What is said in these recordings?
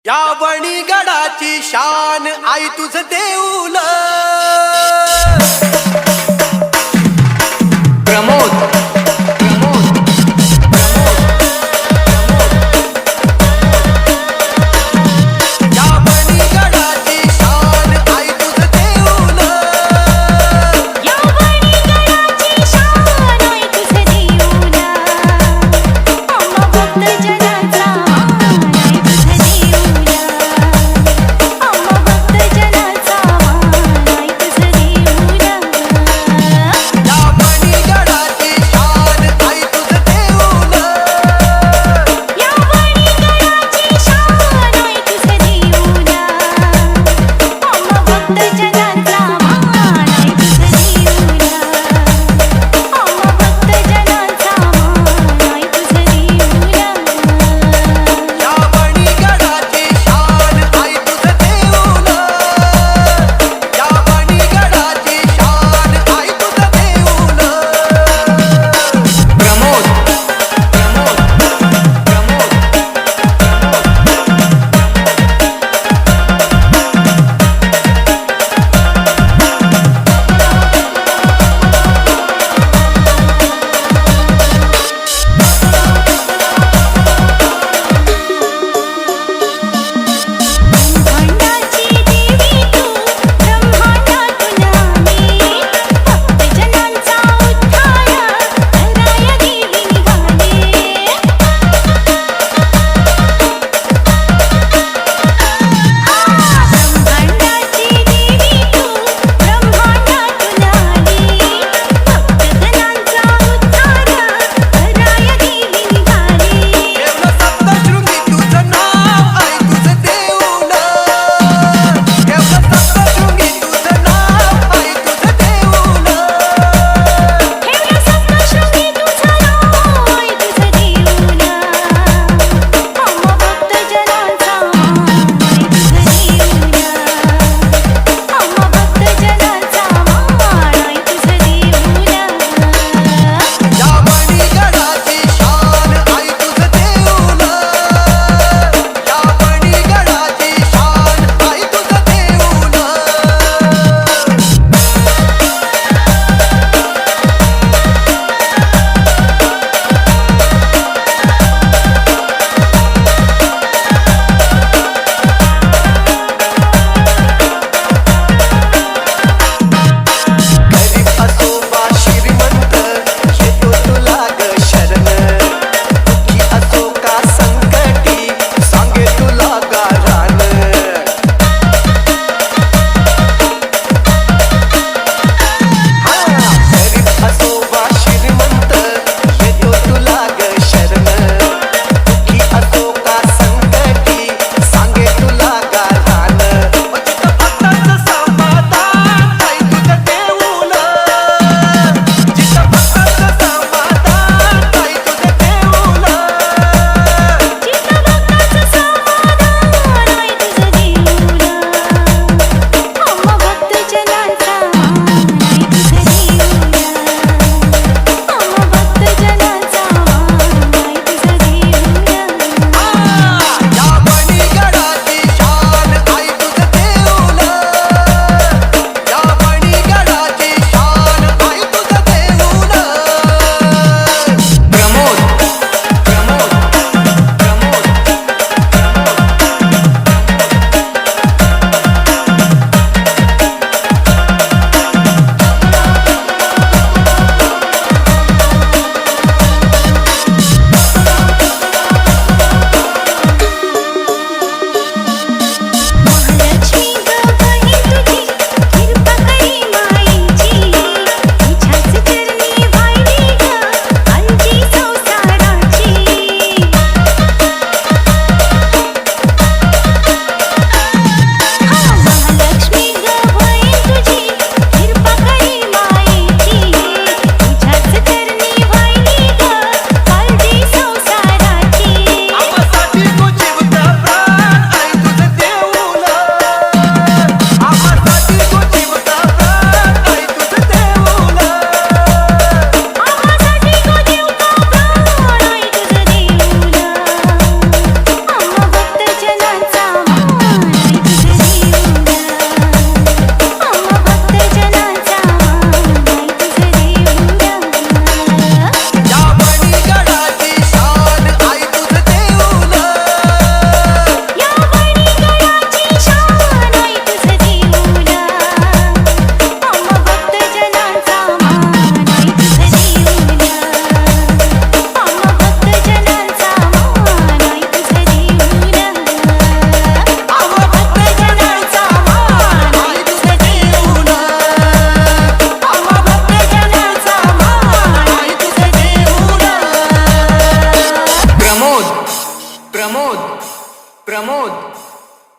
या वणीगडाची शान आई तुझ देऊल प्रमोद या वणीगडाची शान आई तुझ देऊल या वणीगडाची शान आई तुझ देऊल आम्हा भक्त जनाचा मान आई तुझ देऊल आम्हा भक्त जनाचा मान आई तुझ देऊल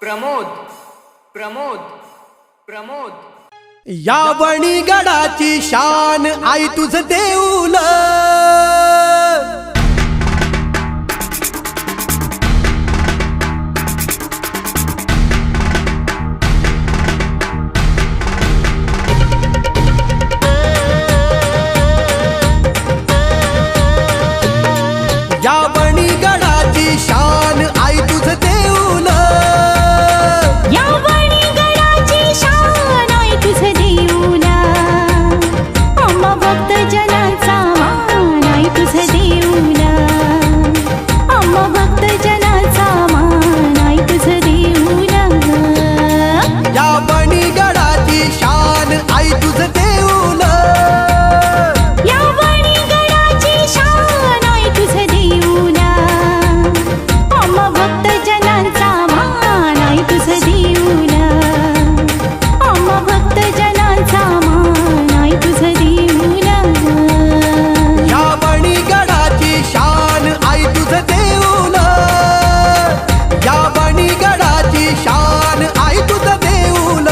प्रमोद प्रमोद प्रमोद या वणीगडाची शान आई तुझ देऊल या वणीगडाची शान आई तुझ देऊल या वणीगडाची शान आई तुझ देऊला आम्हा भक्त जनाचा मान आई तुझ देऊला आम्हा भक्त जनाचा मान आई तुझ देऊला या वणीगडाची शान आई तुझ देऊल या वणीगडाची शान आई तुझ देऊला आम्हा भक्त जनाचा मान आई तुझ देऊला आम्हा भक्त जनाचा मान आई तुझ देऊला या वणीगडाची शान आई तुझ देऊल या वणीगडाची शान आई तुझ देऊल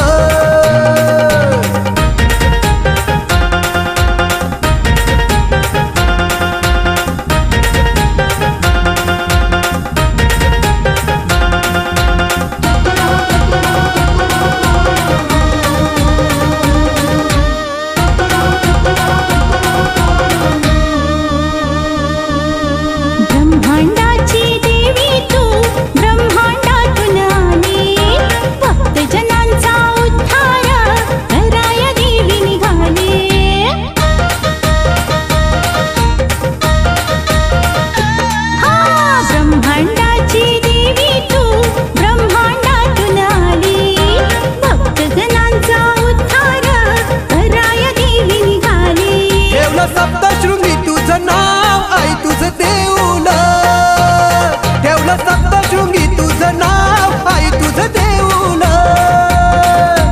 ब्रह्मांडाची देवी तू ब्रह्मांडातून आली भक्त जनांचा उद्धार कराया देवी निघाली हा ब्रह्मांडाची देवी तू ब्रह्मांडातून आली भक्त जनांचा उद्धार कराया देवी निघाली ठेवलं सप्तशृंगी तुझं नाव आई तुझं देऊल ठेवलं सप्तशृंगी तुझं नाव आई तुझं देऊल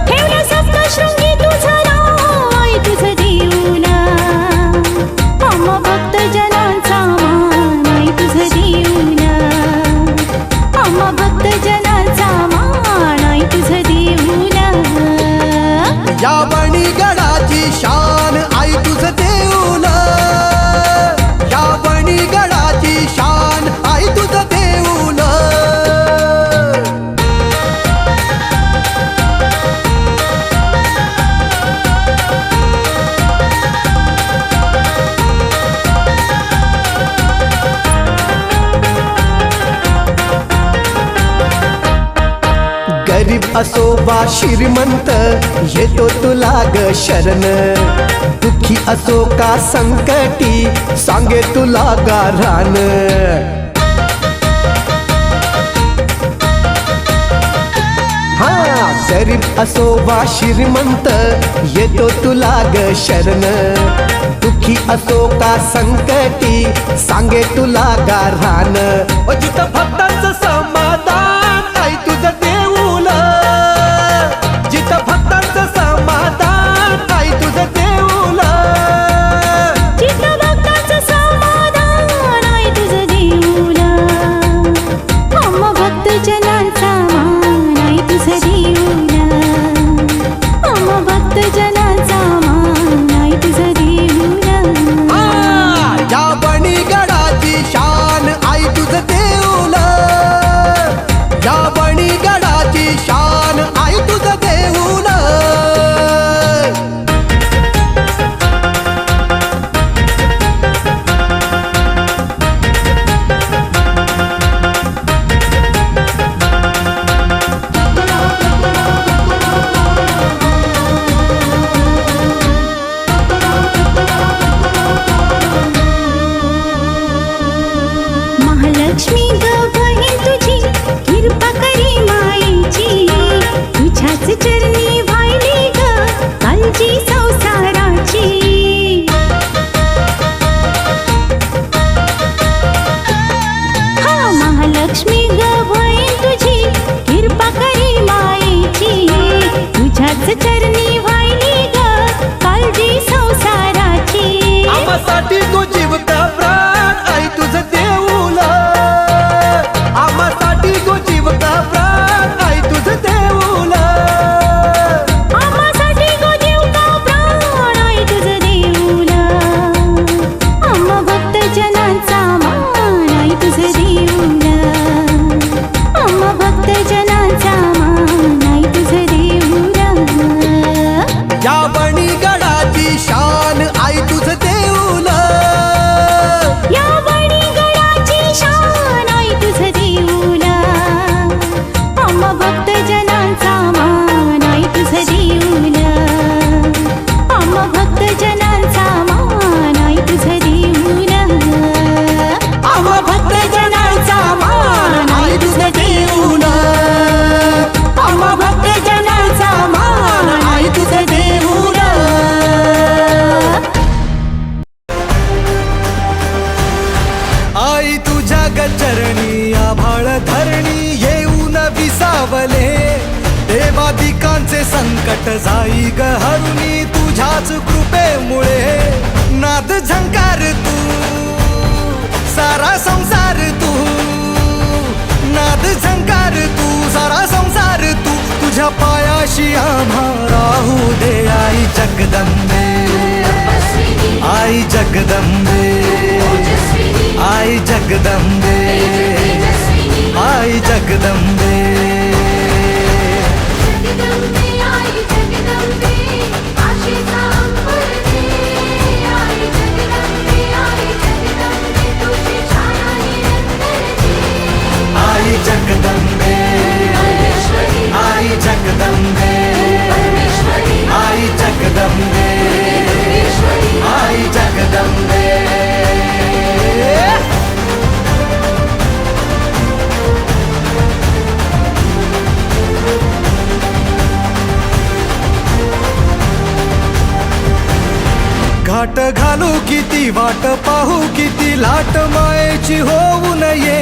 ठेवलं सप्तशृंगी तुझं नाव आई तुझं देऊला आम्हा भक्त जनांचा मान आई तुझं देऊला आम्हा भक्त जनांचा मान आई तुझं देऊला या वणीगडाची शान आई तुझं देऊल या वणीगडाची शान आई तुझं देऊल गरीब असो वा श्रीमंत येतो तुला ग शरण दुःखी असो का संकटी सांगे तुला गारान हा गरीब असो वा श्रीमंत येतो तुला ग शरण दुःखी असो का संकटी सांगे तुला गारान जिथं भक्तांचं समाधान आई तुझं देऊल जिथं भक्तांचं समाधान आई तुझं देऊल चित्त भक्तांचं समाधान आई तुझं देऊला आम्हा भक्त जनांचा मान आई तुझं देऊला आम्हा भक्त जनांचा मान आई तुझं देऊला या वणीगडाची शान आई तुझं देऊल या वणीगडाची शान आई तुझं देऊल महालक्ष्मी ग बहीण तुझी कृपा करी मायेची संकट जाई ग हरुणी तुझ्याच कृपेमुळे नाद झंकार तू सारा संसार तू नाद झंकार तू सारा संसार तू तुझ्या पायाशी आम्हा राहू दे आई जगदंबे आई जगदंबे आई जगदंबे आई जगदंबे आई जगदंबे आई जगदंबे आई जगदंबे आई जगदंबे घाट घालू किती वाट पाहू किती लाट मायेची होऊ नये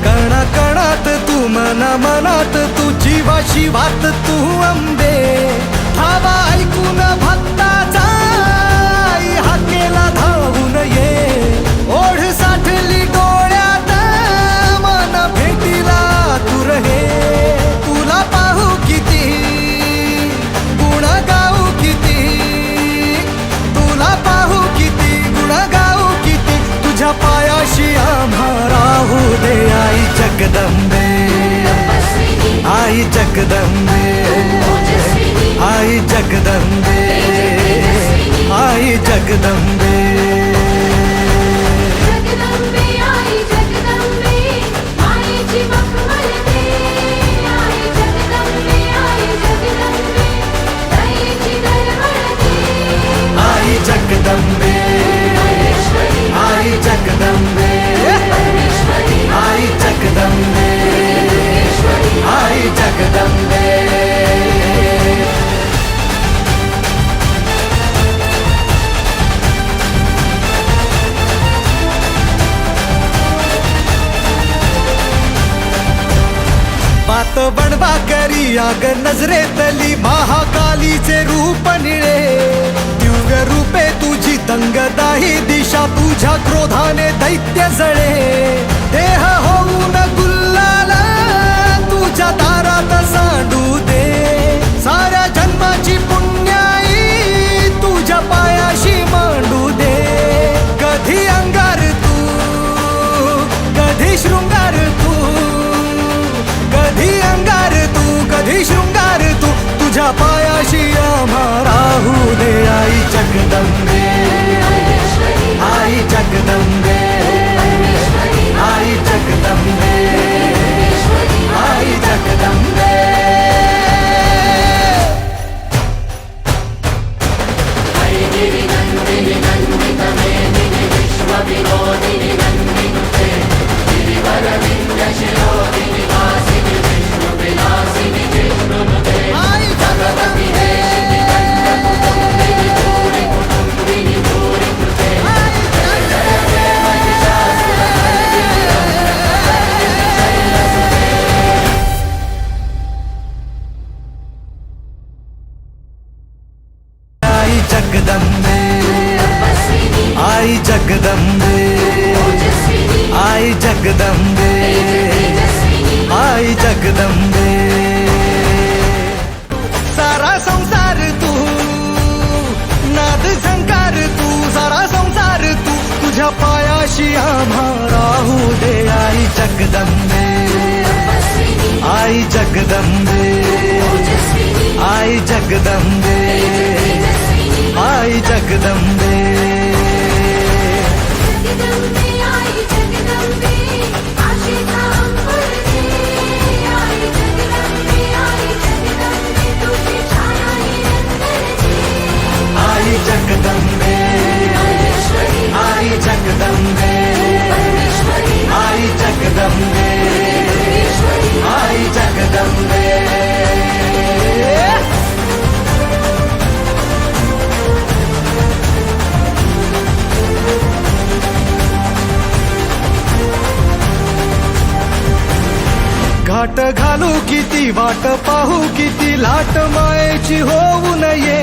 कणा कणात तू मना मनात तू जीवाशी वात तू अंबे धावा ऐकून भक्ताचा आई हाकेला धावू नये ओढ साठली डोळ्यात मन भेटीला तू रहे तुला पाहू किती गुण गाऊ किती तुला पाहू किती गुण गाऊ किती तुझ्या पायाशी आम्हा राहू दे आई जगदंबे आई जगदंबे आई जगदंबे आई जगदंबे आई जगदंबे आई जगदंबे आई जगदंबे आई जगदंबे बात बनवा करी आग नजरेतली महाकालीचे रूप निळे दिव्य रूपे तुझी दंगदाही दिशा तुझ्या क्रोधाने दैत्य जळे देह होऊन गुल्लाल तुझ्या दारात सांडू दे साऱ्या जन्माची पुण्याई तुझ्या पायाशी मांडू दे कधी अंगार तू कधी शृंगार तू कधी अंगार तू कधी शृंगार तू तुझ्या पायाशी आम्हा राहू दे आई जगदंबे आई जगदंबे आई जगदंबे आई जगदंबे आई जगदंबे जगदंबे आई जगदंबे आई जगदंबे आई जगदंबे सारा संसार तू नाद झंकार तू सारा संसार तू तुझ्या पायाशी आम्हा राहू दे आई जगदंबे आई जगदंबे आई जगदंबे आई जगदंबे आई जगदंबे आई जगदंबे आई जगदंबे आई जगदंबे किती वाट पाहू किती लाट मायेची होऊ नये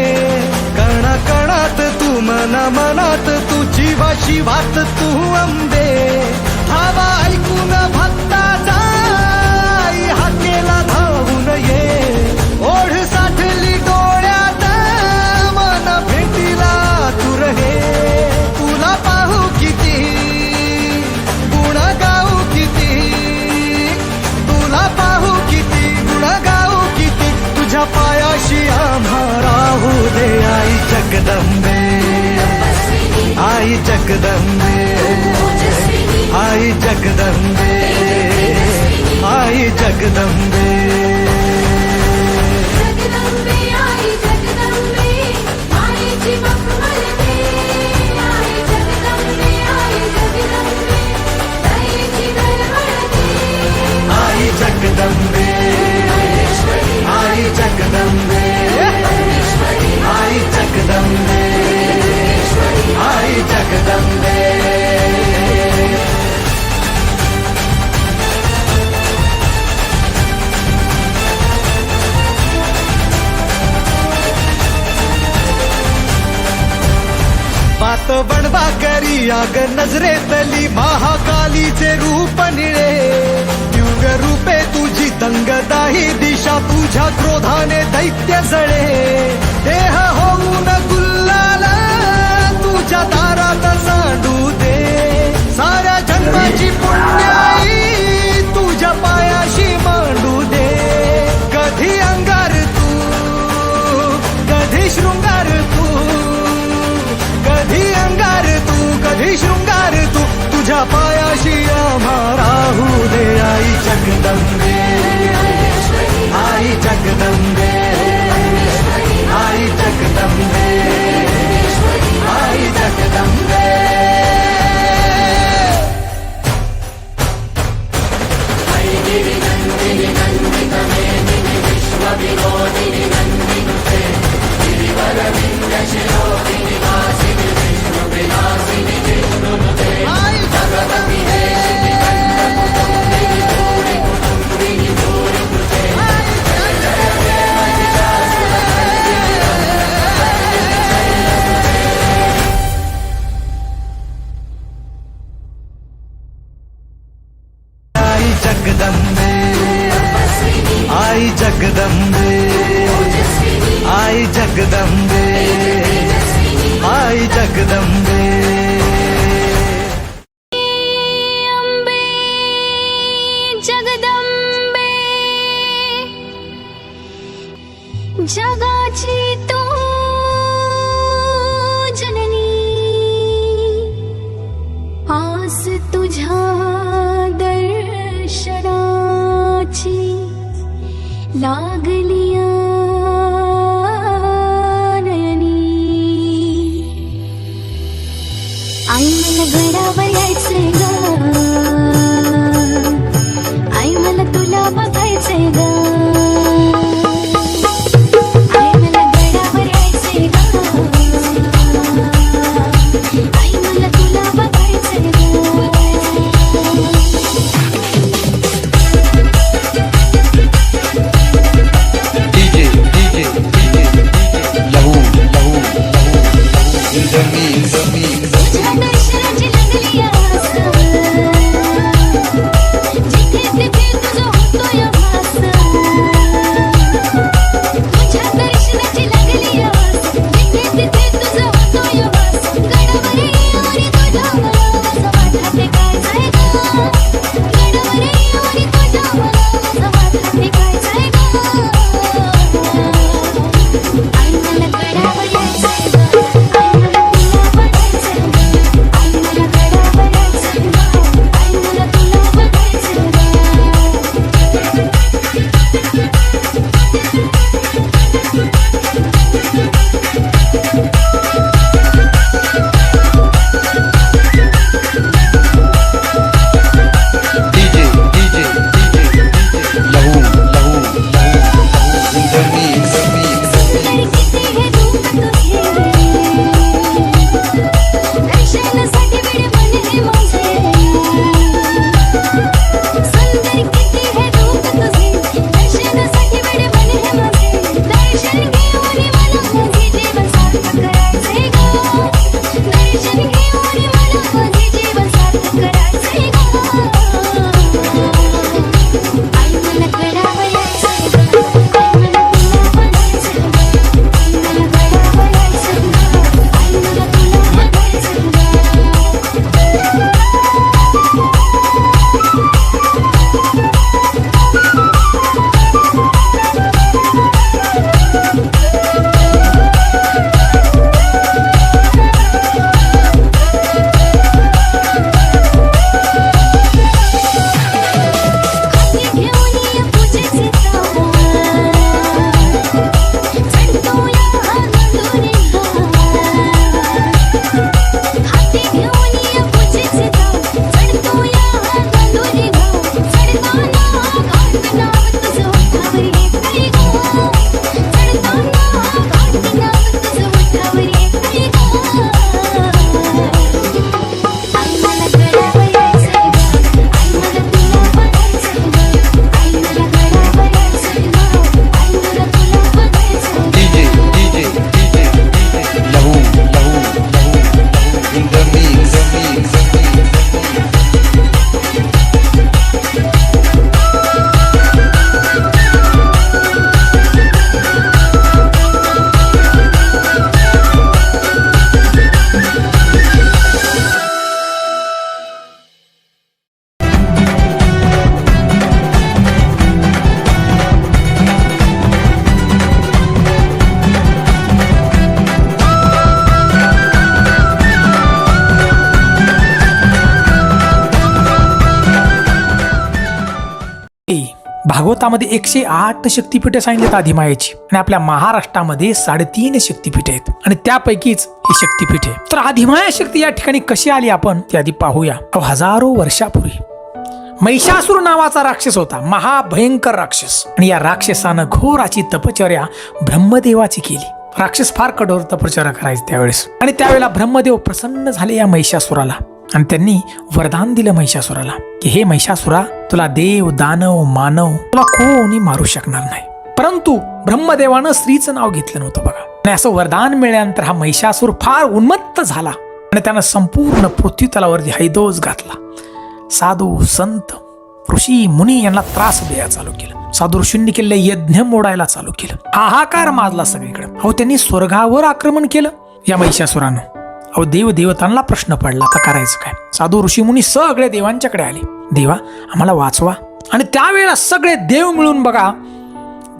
कणा कणात तू मना मनात तू जीवाशी वात तू अंबे धावा ऐकून भक्ताचा आई हाकेला धावून ये ओढ साठली डोळ्यात मन भेटीला तू रहे तुला पाहू किती गुण गाऊ किती तुला पाहू किती गुण गाऊ किती तुझ्या पायाशी आम्हा राहू दे आई जगदंबे आई जगदंबे आई जगदंबे आई जगदंबे जगदंबे आई जगदंबे मायेची मखमलते आई जगदंबे दयेची गळगळते आई जगदंबे आई जगदंबे आई जगदंबे आई जगदंबे बात बनवा करी आग नजरेतली महाकालीचे रूप निळे युग रूपे तुझी तंगदाही दिशा तुझ्या क्रोधाने दैत्य जळे देह होऊन गुल्लाल तुझ्या दारात सांडू दे साऱ्या जन्माची पुण्याई तुझ्या पायाशी मांडू दे कधी अंगार तू कधी शृंगार तू कधी अंगार तू कधी शृंगार तू तुझ्या पायाशी आम्हा राहू दे आई जगदंबे आई जगदंबे आई जगदंबे आई जगदंबे आई जगदंबे आई जगदंबे आई जगदंबे आई जगदंबे अंबे जगदंबे जगाची तू जननी आस तुझ्या दर्शनाची लागलिया नयनी आई मला गडावर यायचंय ग आई मला तुला बघायचंय ग आई मला गडावर यायचंय ग आई मला तुला बघायचंय ग DJ, Lahu, in the mix. तुझ्या दर्शनाची लागली आस भागवतामध्ये 108 शक्तिपीठे सांगितलीत आदिमायेची आणि आपल्या महाराष्ट्रामध्ये 3.5 शक्तिपीठे आहेत आणि त्यापैकीच ही शक्तिपीठ आहे. तर आदिमाया शक्ती या ठिकाणी कशी आली आपण ते आधी पाहूया. हजारो वर्षापूर्वी महिषासूर नावाचा राक्षस होता, महाभयंकर राक्षस, आणि या राक्षसानं घोराची तपश्चर्या ब्रह्मदेवाची केली. राक्षस फार कठोर तपश्चर्या करायचे त्यावेळेस, आणि त्यावेळेला ब्रह्मदेव प्रसन्न झाले या महिषासुराला आणि त्यांनी वरदान दिलं महिषासुराला की हे महिषासुरा, तुला देव दानव मानव तुला कोणी मारू शकणार नाही. परंतु ब्रह्मदेवानं स्त्रीचं नाव घेतलं नव्हतं बघा. आणि असं वरदान मिळाल्यानंतर हा महिषासूर फार उन्मत्त झाला आणि त्यानं संपूर्ण पृथ्वी तलावरती हैदोस घातला. साधू संत ऋषी मुनी यांना त्रास द्यायला चालू केलं. साधू ऋषींनी केलेले यज्ञ मोडायला चालू केलं. हाहाकार माजला सगळीकडे. अहो त्यांनी स्वर्गावर आक्रमण केलं या महिषासुरानं. अहो देव देवतांना प्रश्न पडला, आता करायचं काय. साधू ऋषी मुनी सगळे देवांच्याकडे आले, देवा आम्हाला वाचवा. आणि त्यावेळेला सगळे देव मिळून बघा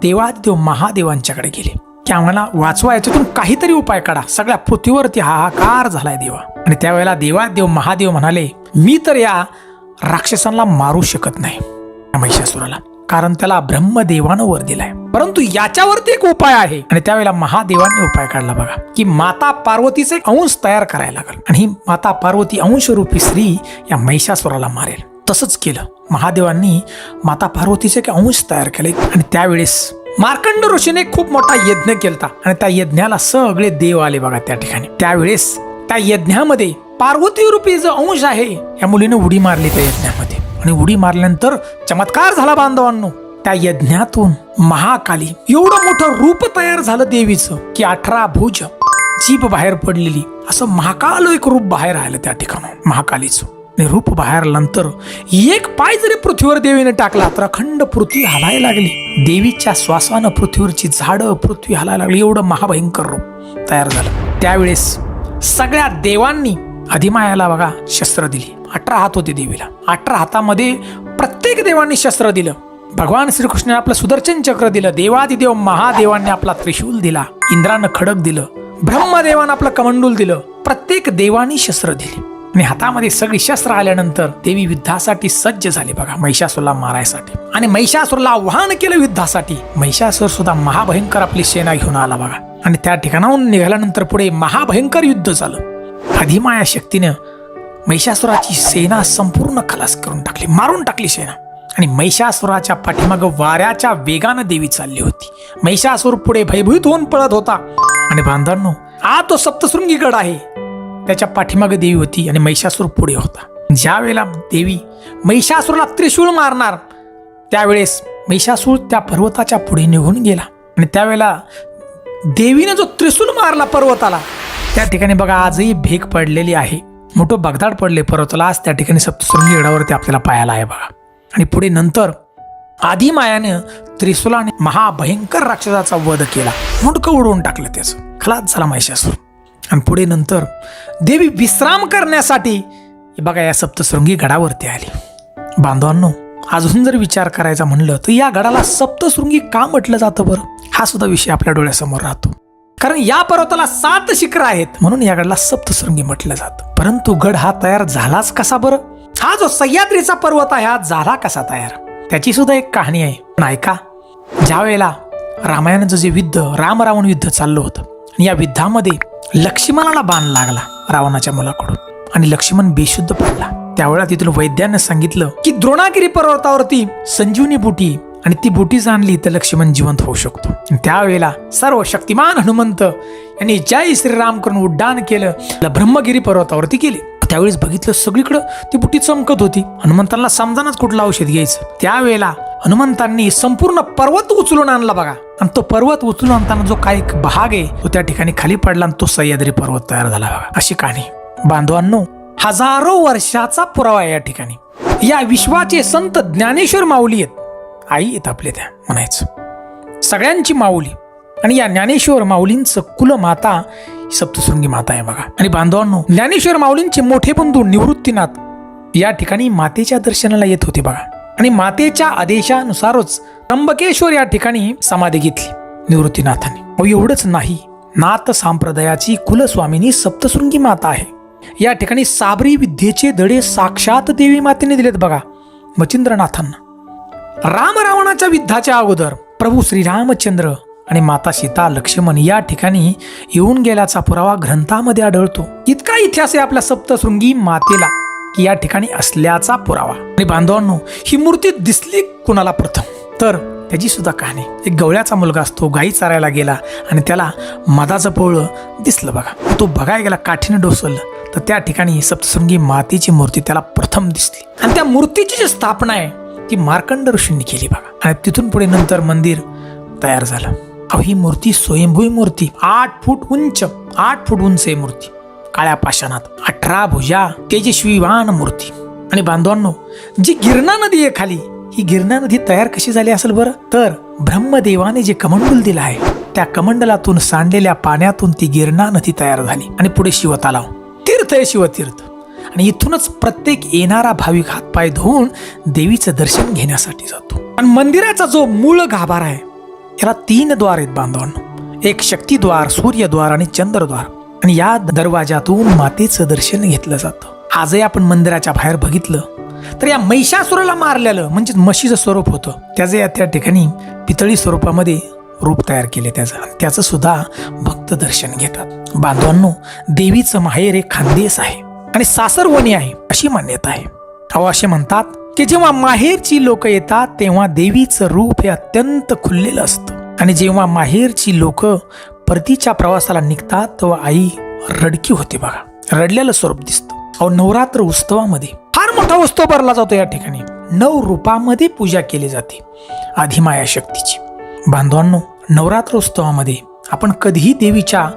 देवादिदेव महादेवांच्याकडे गेले की आम्हाला वाचवा, याच्यातून काहीतरी उपाय काढा. सगळ्या पृथ्वीवरती हाहाकार झालाय देवा. आणि त्यावेळेला देवादेव महादेव म्हणाले, मी तर या राक्षसांना मारू शकत नाही महिषासुराला, कारण त्याला ब्रह्मदेवानं वर दिलाय. परंतु याच्यावरती एक उपाय आहे. आणि त्यावेळेला महादेवांनी उपाय काढला बघा की माता पार्वतीचे अंश तयार करायला लागल आणि ही माता पार्वती अंशरूपी स्त्री या महिषासुराला मारेल. तसंच केलं. महादेवांनी माता पार्वतीचे एक अंश तयार केले आणि त्यावेळेस मार्कंड ऋषीने खूप मोठा यज्ञ केलता आणि त्या यज्ञाला सगळे देव आले बघा त्या ठिकाणी. त्यावेळेस त्या यज्ञामध्ये पार्वती रूपी जो अंश आहे या मुलीने उडी मारली त्या यज्ञामध्ये आणि उडी मारल्यानंतर चमत्कार झाला बांधवांनो. त्या यज्ञातून महाकाली एवढं मोठं रूप तयार झालं देवीचं की 18 भुज, जीभ बाहेर पडलेली, असं महाकाल एक रूप बाहेर आलं त्या ठिकाणी महाकालीचं. आणि रूप बाहेर आल्यानंतर एक पाय जरी पृथ्वीवर देवीने टाकला तर अखंड पृथ्वी हलायला लागली. देवीच्या श्वासानं पृथ्वीवरची झाडं पृथ्वी हलायला लागली. एवढं महाभयंकर रूप तयार झालं. त्यावेळेस सगळ्या देवांनी अधिमायाला बघा शस्त्र दिली. 18 हात होते देवीला. 18 हातामध्ये प्रत्येक देवांनी शस्त्र दिलं. भगवान श्रीकृष्णाने आपलं सुदर्शन चक्र दिलं. देवादिदेव महादेवांनी आपला त्रिशूल दिला. इंद्रानं खडक दिलं. ब्रह्मदेवानं आपलं कमंडूल दिलं. प्रत्येक देवानी शस्त्र दिली आणि हातामध्ये सगळी शस्त्र आल्यानंतर देवी युद्धासाठी सज्ज झाली बघा महिषासुरला मारायसाठी. आणि महिषासुरला आव्हान केलं युद्धासाठी. महिषासुर सुद्धा महाभयंकर आपली सेना घेऊन आला बघा आणि त्या ठिकाणाहून निघाल्यानंतर पुढे महाभयंकर युद्ध झालं. अधिमाया शक्तीनं महिषासुराची सेना संपूर्ण खलास करून टाकली, मारून टाकली सेना. आणि महिषासुराच्या पाठीमागं वाऱ्याच्या वेगानं देवी चालली होती. महिषासुर पुढे भयभीत होऊन पळत होता. आणि बांधवांनो, हा तो सप्तशृंगी गड आहे, त्याच्या पाठीमागं देवी होती आणि महिषासुर पुढे होता. ज्या वेळेला देवी महिषासुरला त्रिशूळ मारणार त्यावेळेस महिषासुर त्या पर्वताच्या पुढे निघून गेला. आणि त्यावेळेला देवीने जो त्रिशूल मारला पर्वताला त्या ठिकाणी बघा आजही भेग पडलेली आहे. मोठं बगदाड पडले पर्वताला. आज त्या ठिकाणी सप्तशृंगी गडावरती आपल्याला पाहायला आहे बघा. आणि पुढे नंतर आदिमायाने त्रिशूलाने महाभयंकर राक्षसाचा वध केला. मुंडकं उडवून टाकलं, त्याचं खलास झाला महिषासूर. आणि पुढे नंतर देवी विश्राम करण्यासाठी बघा या सप्तशृंगी गडावरती आली. बांधवांनो, अजून जर विचार करायचा म्हणलं तर या गडाला सप्तशृंगी का म्हटलं जातं बरं, हा सुद्धा विषय आपल्या डोळ्यासमोर राहतो. कारण या पर्वताला 7 शिखर आहेत म्हणून या गडाला सप्तशृंगी म्हटलं जातं. परंतु गड हा तयार झालाच कसा बरं? हा जो सह्याद्रीचा पर्वत आहे हा झाला कसा तयार, त्याची सुद्धा एक कहाणी आहे. पण ऐका, ज्या वेळेला रामायणाचं जे युद्ध राम रावण युद्ध चाललं होतं आणि या युद्धामध्ये लक्ष्मणाला बाण लागला रावणाच्या मुलाकडून आणि लक्ष्मण बेशुद्ध पडला. त्यावेळेला तिथून वैद्यानं सांगितलं की द्रोणागिरी पर्वतावरती संजीवनी बुटी आणि ती बुटी जाणली तर लक्ष्मण जिवंत होऊ शकतो. त्यावेळेला सर्व शक्तिमान हनुमंत यांनी जय श्रीराम करून उड्डाण केलं, ब्रह्मगिरी पर्वतावरती गेले. त्यावेळेस बघितलं सगळीकडं ती बुटी चमकत होती. हनुमंतांना समजानच कुठलं औषध घ्यायचं. त्यावेळेला हनुमंतांनी संपूर्ण पर्वत उचलून आणला बघा. आणि तो पर्वत उचलून आणताना जो काही भाग आहे तो त्या ठिकाणी खाली पडला आणि तो सह्याद्री पर्वत तयार झाला बघा. अशी कहाणी बांधवांनो, हजारो वर्षाचा पुरावा आहे या ठिकाणी. या विश्वाचे संत ज्ञानेश्वर माऊली आहेत, आई आहेत आपले त्या म्हणायचं, सगळ्यांची माऊली. आणि या ज्ञानेश्वर माऊलींचं कुलमाता सप्तशृंगी माता आहे बघा. आणि बांधवांनो, ज्ञानेश्वर माऊलींचे मोठे बंधू निवृत्तीनाथ या ठिकाणी मातेच्या दर्शनाला येत होते बघा. आणि मातेच्या आदेशानुसारच त्र्यंबकेश्वर या ठिकाणी समाधी घेतली निवृत्तीनाथांनी. अहो एवढंच नाही, नाथ संप्रदायाची कुलस्वामिनी सप्तशृंगी माता आहे. या ठिकाणी साबरी विद्येचे धडे साक्षात देवी मातेने दिलेत बघा मच्छिंद्रनाथांना. राम रावणाच्या युद्धाच्या अगोदर प्रभू श्रीरामचंद्र आणि माता सीता लक्ष्मण या ठिकाणी येऊन गेल्याचा पुरावा ग्रंथामध्ये आढळतो. इतका इतिहास आहे आपल्या सप्तशृंगी मातेला की या ठिकाणी असल्याचा पुरावा. आणि बांधवांनो, ही मूर्ती दिसली कुणाला प्रथम तर त्याची सुद्धा कहाणी. एक गवळ्याचा मुलगा असतो, गाई चारायला गेला आणि त्याला मधाचं पोळं दिसलं बघा. तो बघायला गेला, काठीनं डोसवलं तर त्या ठिकाणी सप्तशृंगी मातेची मूर्ती त्याला प्रथम दिसली. आणि त्या मूर्तीची जी स्थापना आहे ती मार्कंड ऋषींनी केली बघा. आणि तिथून पुढे नंतर मंदिर तयार झालं. अहो, ही मूर्ती स्वयंभू मूर्ती, 8 फूट उंच आहे मूर्ती, काळ्या पाषाणात, 18 भुजा, तेजस्वीवान मूर्ती. आणि बांधवांनो, जी गिरणा नदी आहे खाली, ही गिरणा नदी तयार कशी झाली असेल बरं तर ब्रह्मदेवाने जे कमंडल दिलं आहे त्या कमंडलातून सांडलेल्या पाण्यातून ती गिरणा नदी तयार झाली. आणि पुढे शिवतलाव, तीर्थ आहे शिवतीर्थ. आणि इथूनच प्रत्येक येणारा भाविक हातपाय धुवून देवीचं दर्शन घेण्यासाठी जातो. आणि मंदिराचा जो मूळ गाभारा आहे याला 3 द्वार आहेत बांधवांनो. एक शक्तिद्वार, सूर्यद्वार आणि चंद्रद्वार. आणि या दरवाजातून मातेचं दर्शन घेतलं जातं. आजही आपण मंदिराच्या बाहेर बघितलं तर या महिषासुराला मारलेलं म्हणजे म्हशीचं स्वरूप होतं, त्याचे या त्या ठिकाणी पितळी स्वरूपामध्ये रूप तयार केले त्याचं सुद्धा भक्त दर्शन घेतात. बांधवांनो, देवीचं माहेर हे खानदेश आहे आणि सासरवणी आहे अशी मान्यता आहे. अहो, असे म्हणतात की जेव्हा माहेरची लोक येतात तेव्हा देवीचं रूप हे अत्यंत खुललेलं असतं. आणि जेव्हा माहेरची लोक परतीच्या प्रवासाला निघतात तेव्हा आई रडकी होते बघा, रडलेलं स्वरूप दिसतं. अहो, नवरात्र उत्सवामध्ये फार मोठा उत्सव भरला जातो. या ठिकाणी 9 रूपामध्ये पूजा केली जाते आदिमाया शक्तीची. बांधवांनो, नवरात्र उत्सवामध्ये आपण कधीही देवीच्या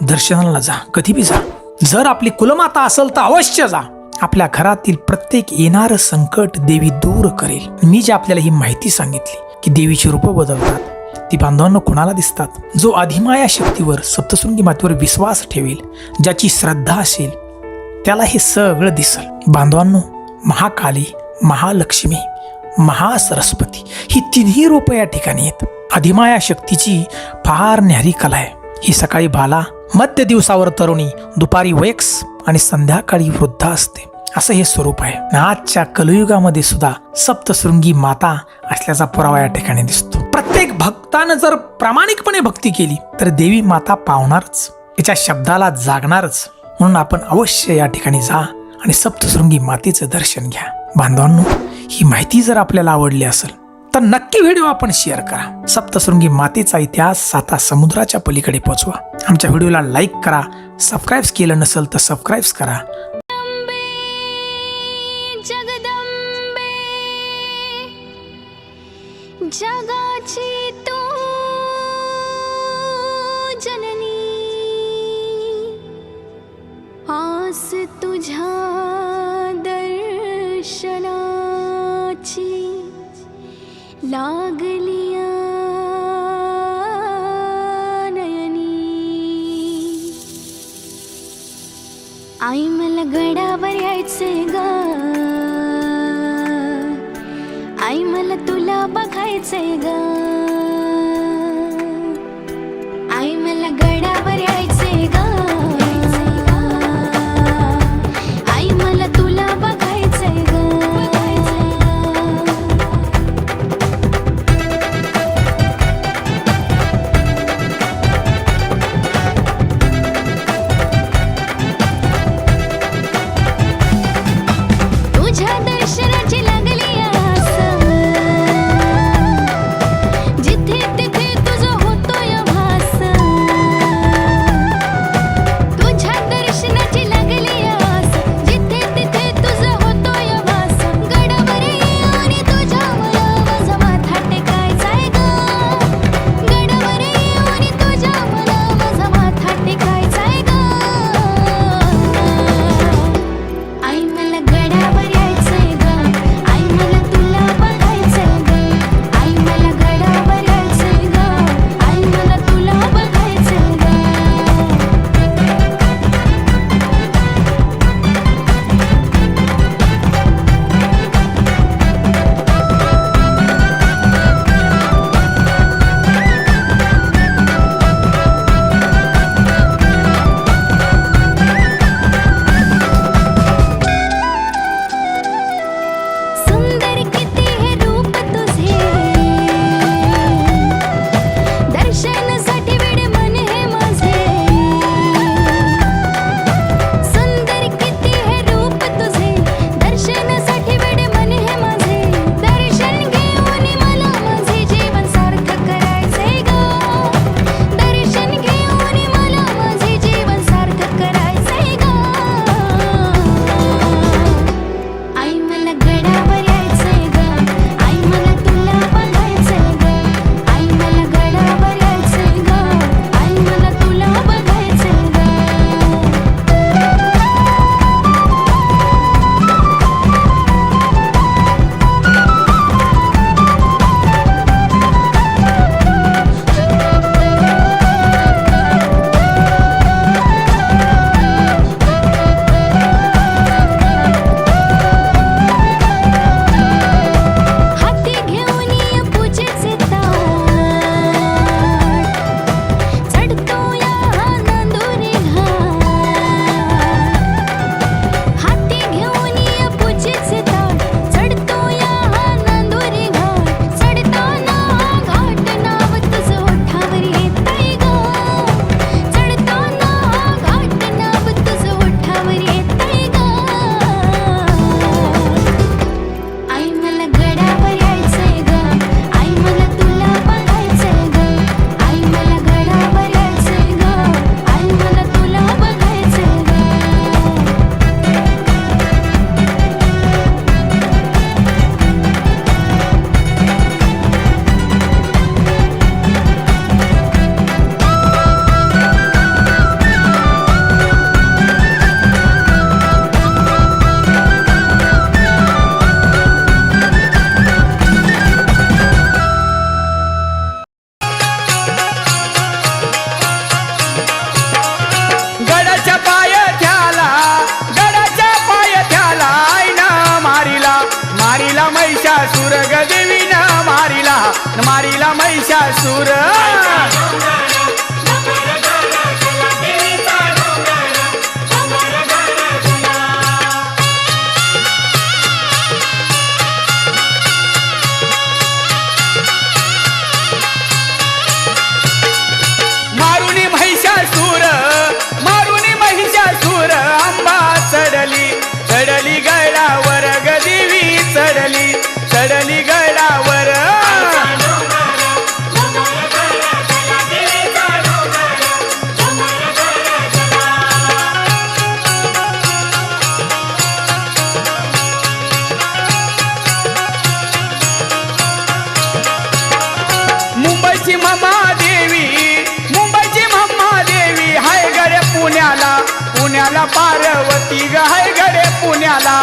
दर्शनाला जा, कधी बी जा. जर आपली कुलमाता असेल तर अवश्य जा. आपल्या घरातील प्रत्येक येणारं संकट देवी दूर करेल. मी जे आपल्याला ही माहिती सांगितली की देवीची रूपं बदलतात, ती बांधवांनो कुणाला दिसतात? जो आदिमाया शक्तीवर, सप्तशृंगी मातेवर विश्वास ठेवेल, ज्याची श्रद्धा असेल त्याला हे सगळं दिसल. बांधवांनो, महाकाली, महालक्ष्मी, महासरस्वती ही 3ही रूपं या ठिकाणी आहेत. आदिमाया शक्तीची फार न्यारी कला आहे. ही सकाळी बाला, मध्य दिवसावर तरुणी, दुपारी वयस्क आणि संध्याकाळी वृद्ध असते, असं हे स्वरूप आहे. आजच्या कलयुगामध्ये सुद्धा सप्तशृंगी माता असल्याचा पुरावा या ठिकाणी दिसतो. प्रत्येक भक्तानं जर प्रामाणिकपणे भक्ती केली तर देवी माता पावणारच, तिच्या शब्दाला जागणारच. म्हणून आपण अवश्य या ठिकाणी जा आणि सप्तशृंगी मातेचं दर्शन घ्या. बांधवांनो, ही माहिती जर आपल्याला आवडली असेल तर नक्की व्हिडिओ आपण शेअर करा. सप्तशृंगी मातेचा इतिहास 7 समुद्राच्या पलीकडे पोहोचवा. आमच्या व्हिडिओला लाईक करा. सबस्क्राईब केलं नसेल तर सबस्क्राईब करा. जगदंबे जगाची तू जननी, आस तुझ्या दर्शनाची लागलिया नयनी. आई मला गडावर यायचे ग, आई मला तुला बघायचे ग, आई मला गडावर यायचे ग, आई मला तुला बघायचे ग. तुझ्या दर्शनाची लागली आस, मारीला महिषासूर मारुनी महिषासूर अंबा चढली गडावर ग देवी चढली गडावर मुंबईची म्हादेवी हाय गडे पुण्याला पार्वती ग हाय गडे पुण्याला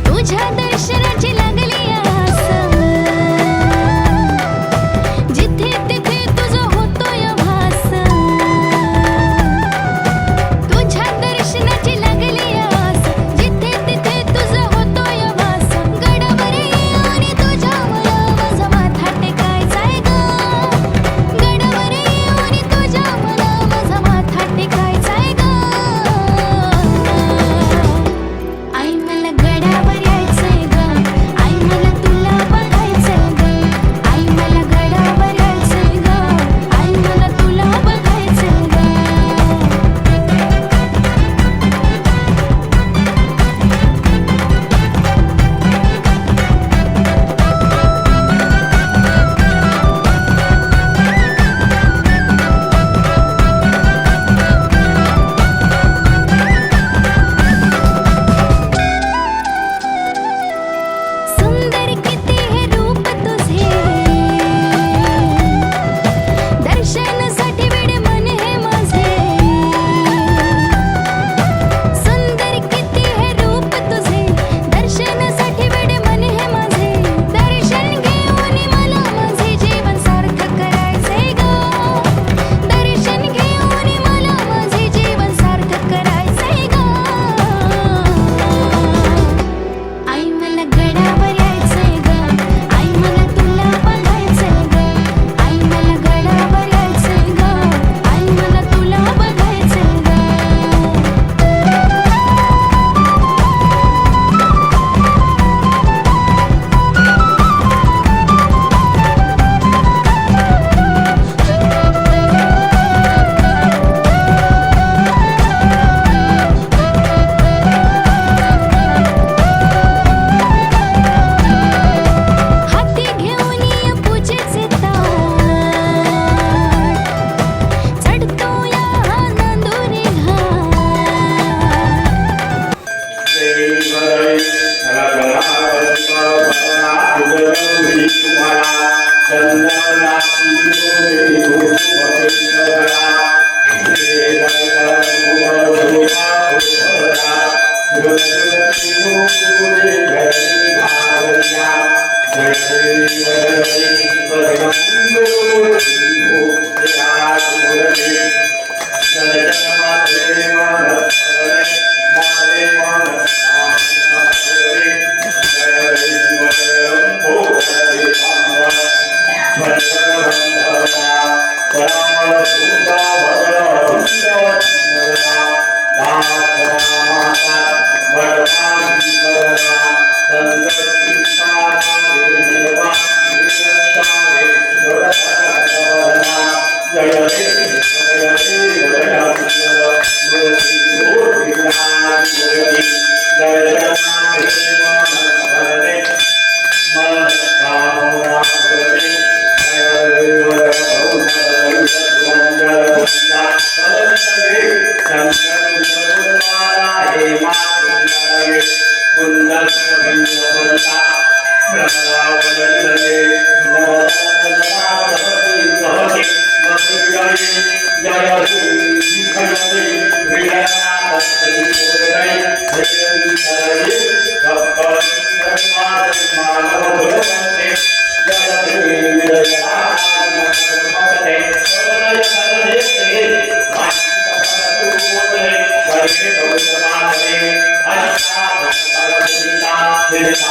तुझ्या दर्शनाची लागली आस जिथे तिथे तुझं होतोय भास तुझ्या दर्शनाची लागली आस जिथे तिथे तुझं होतोय भास गडावर येऊन तुझ्या मला माझा माथा टेकायचाय ग गडावर येऊन तुझ्या मला माझा माथा टेकायचाय ग आई मला गडावर यायचंय ग आई मला तुला बघायचंय ग आई मला गडावर यायचंय ग आई मला तुला बघायचंय ग सुंदर किती हे रूप तुझे दर्शनासाठी वेडे मन हे माझे सुंदर किती हे रूप तुझे दर्शनासाठी वेडे मन हे माझे दर्शन घेऊन मला माझे जीवन सार्थक करायचे ग दर्शन घेऊन मला माझे जीवन सार्थक करायचे ग आई मला गडावर यायचंय ग आई मला तुला बघायचंय ग आई मला गडावर यायचंय ग आई मला तुला बघायचंय ग हाती घेऊन ये पूजेचे ताट चढतो या नांदुरी घाट Hare Jai